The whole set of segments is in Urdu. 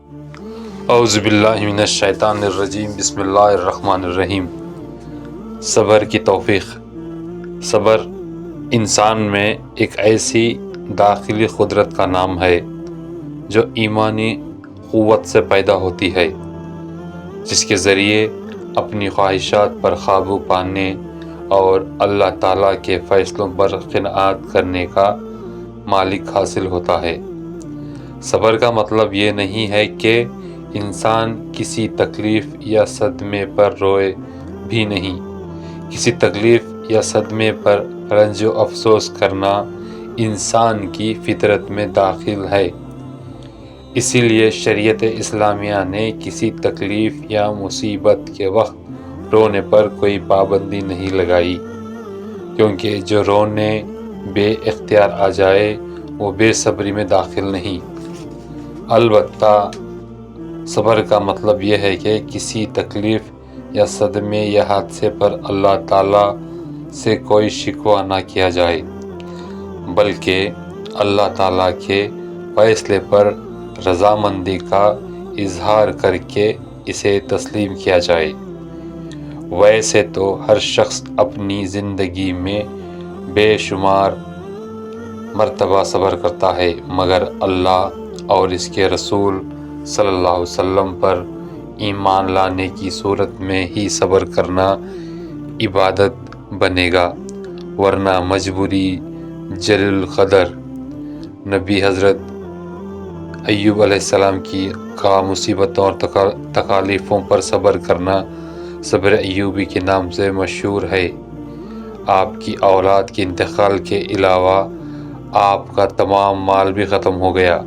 اعوذ باللہ من الشیطان الرجیم، بسم اللہ الرحمن الرحیم۔ صبر کی توفیق۔ صبر انسان میں ایک ایسی داخلی قدرت کا نام ہے جو ایمانی قوت سے پیدا ہوتی ہے، جس کے ذریعے اپنی خواہشات پر قابو پانے اور اللہ تعالیٰ کے فیصلوں پر قناعت کرنے کا مالک حاصل ہوتا ہے۔ صبر کا مطلب یہ نہیں ہے کہ انسان کسی تکلیف یا صدمے پر روئے بھی نہیں۔ کسی تکلیف یا صدمے پر رنج و افسوس کرنا انسان کی فطرت میں داخل ہے۔ اسی لیے شریعت اسلامیہ نے کسی تکلیف یا مصیبت کے وقت رونے پر کوئی پابندی نہیں لگائی، کیونکہ جو رونے بے اختیار آ جائے وہ بے صبری میں داخل نہیں۔ البتہ صبر کا مطلب یہ ہے کہ کسی تکلیف یا صدمے یا حادثے پر اللہ تعالیٰ سے کوئی شکوہ نہ کیا جائے، بلکہ اللہ تعالیٰ کے فیصلے پر رضامندی کا اظہار کر کے اسے تسلیم کیا جائے۔ ویسے تو ہر شخص اپنی زندگی میں بے شمار مرتبہ صبر کرتا ہے، مگر اللہ اور اس کے رسول صلی اللہ علیہ وسلم پر ایمان لانے کی صورت میں ہی صبر کرنا عبادت بنے گا، ورنہ مجبوری جلیل القدر۔ نبی حضرت ایوب علیہ السلام کا مصیبتوں اور تکالیفوں پر صبر کرنا صبر ایوبی کے نام سے مشہور ہے۔ آپ کی اولاد کے انتقال کے علاوہ آپ کا تمام مال بھی ختم ہو گیا،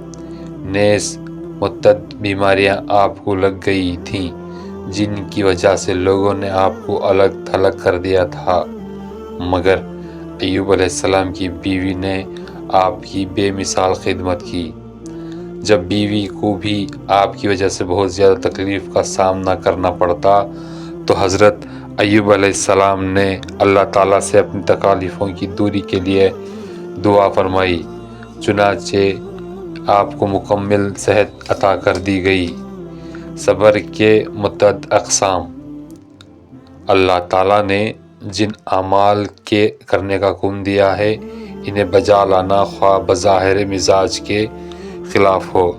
نیز متعدد بیماریاں آپ کو لگ گئی تھیں، جن کی وجہ سے لوگوں نے آپ کو الگ تھلگ کر دیا تھا، مگر ایوب علیہ السلام کی بیوی نے آپ کی بے مثال خدمت کی۔ جب بیوی کو بھی آپ کی وجہ سے بہت زیادہ تکلیف کا سامنا کرنا پڑتا تو حضرت ایوب علیہ السلام نے اللہ تعالیٰ سے اپنی تکالیفوں کی دوری کے لیے دعا فرمائی، چنانچہ آپ کو مکمل صحت عطا کر دی گئی۔ صبر کے متعدد اقسام۔ اللہ تعالیٰ نے جن اعمال کے کرنے کا حکم دیا ہے انہیں بجا لانا خواہ بظاہر مزاج کے خلاف ہو،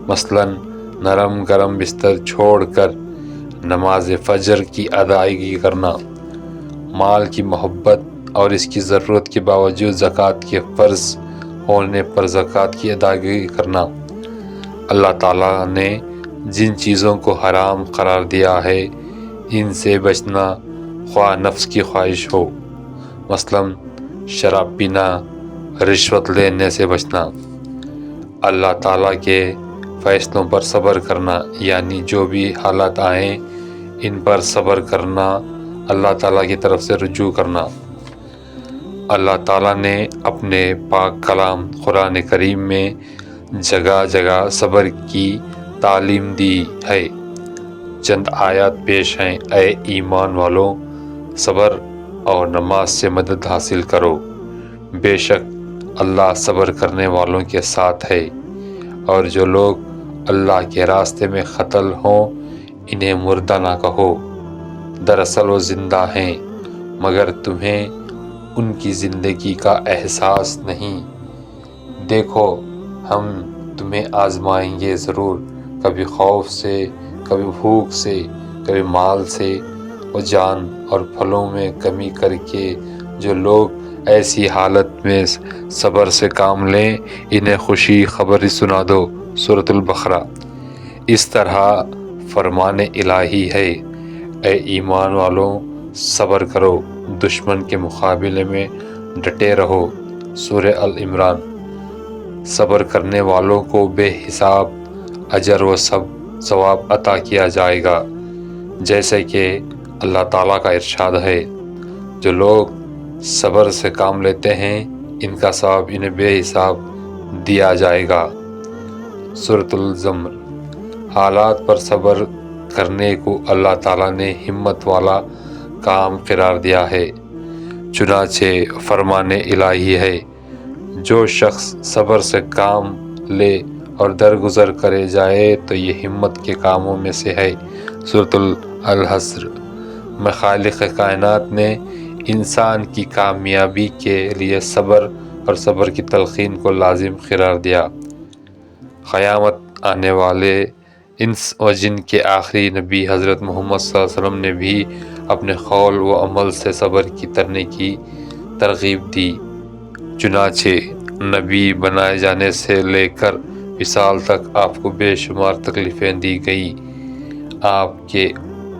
مثلاً نرم گرم بستر چھوڑ کر نماز فجر کی ادائیگی کرنا، مال کی محبت اور اس کی ضرورت کے باوجود زکوٰۃ کے فرض ہونے پر زکوٰۃ کی ادائیگی کرنا، اللہ تعالیٰ نے جن چیزوں کو حرام قرار دیا ہے ان سے بچنا خواہ نفس کی خواہش ہو، مثلاً شراب پینا، رشوت لینے سے بچنا، اللہ تعالیٰ کے فیصلوں پر صبر کرنا، یعنی جو بھی حالات آئیں ان پر صبر کرنا، اللہ تعالیٰ کی طرف سے رجوع کرنا۔ اللہ تعالیٰ نے اپنے پاک کلام قرآن کریم میں جگہ جگہ صبر کی تعلیم دی ہے۔ چند آیات پیش ہیں۔ اے ایمان والو، صبر اور نماز سے مدد حاصل کرو، بے شک اللہ صبر کرنے والوں کے ساتھ ہے، اور جو لوگ اللہ کے راستے میں قتل ہوں انہیں مردہ نہ کہو، دراصل وہ زندہ ہیں مگر تمہیں ان کی زندگی کا احساس نہیں۔ دیکھو ہم تمہیں آزمائیں گے ضرور، کبھی خوف سے، کبھی بھوک سے، کبھی مال سے و جان اور پھلوں میں کمی کر کے جو لوگ ایسی حالت میں صبر سے کام لیں انہیں خوشی خبری سنا دو۔ سورۃ البقرہ۔ اس طرح فرمان الہی ہے، اے ایمان والو صبر کرو، دشمن کے مقابلے میں ڈٹے رہو۔ سورہ ال عمران۔ صبر کرنے والوں کو بے حساب اجر و ثواب عطا کیا جائے گا، جیسے کہ اللہ تعالیٰ کا ارشاد ہے، جو لوگ صبر سے کام لیتے ہیں ان کا ثواب انہیں بے حساب دیا جائے گا۔ سورۃ الزمر۔ حالات پر صبر کرنے کو اللہ تعالیٰ نے ہمت والا کام قرار دیا ہے، چنانچہ فرمان الہی ہے، جو شخص صبر سے کام لے اور درگزر کرے جائے تو یہ ہمت کے کاموں میں سے ہے۔ سورۃ الحشر میں خالق کائنات نے انسان کی کامیابی کے لیے صبر اور صبر کی تلقین کو لازم قرار دیا۔ قیامت آنے والے انس و جن کے آخری نبی حضرت محمد صلی اللہ علیہ وسلم نے بھی اپنے قول و عمل سے صبر کرنے کی ترغیب دی۔ چنانچہ نبی بنائے جانے سے لے کر وصال تک آپ کو بے شمار تکلیفیں دی گئیں۔ آپ کے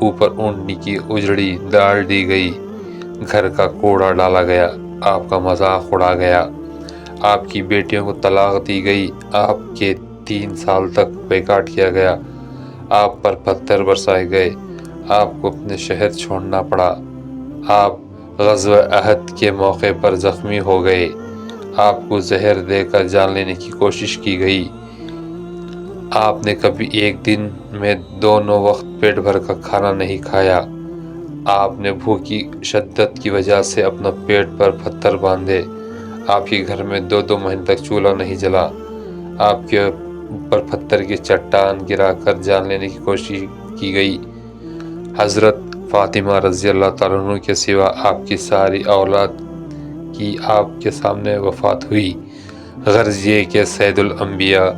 اوپر اونٹنی کی اجڑی ڈال دی گئی، گھر کا کوڑا ڈالا گیا، آپ کا مذاق اڑا گیا، آپ کی بیٹیوں کو طلاق دی گئی، آپ کے 3 سال تک بیکاٹ کیا گیا، آپ پر پتھر برسائے گئے، آپ کو اپنے شہر چھوڑنا پڑا، آپ غزوہ احد کے موقع پر زخمی ہو گئے، آپ کو زہر دے کر جان لینے کی کوشش کی گئی، آپ نے کبھی ایک دن میں 2 وقت پیٹ بھر کر کھانا نہیں کھایا، آپ نے بھوک کی شدت کی وجہ سے اپنا پیٹ پر پتھر باندھے، آپ کے گھر میں 2 مہینے تک چولہا نہیں جلا، آپ کے اوپر پتھر کی چٹان گرا کر جان لینے کی کوشش کی گئی۔ حضرت فاطمہ رضی اللہ تعالیٰ عنہ کے سوا آپ کی ساری اولاد کی آپ کے سامنے وفات ہوئی۔ غرض یہ کہ سید الانبیاء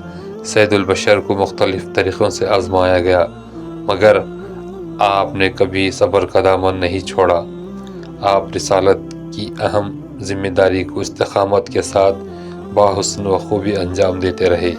سید البشر کو مختلف طریقوں سے آزمایا گیا، مگر آپ نے کبھی صبر کا دامن نہیں چھوڑا۔ آپ رسالت کی اہم ذمہ داری کو استقامت کے ساتھ بحسن و خوبی انجام دیتے رہے۔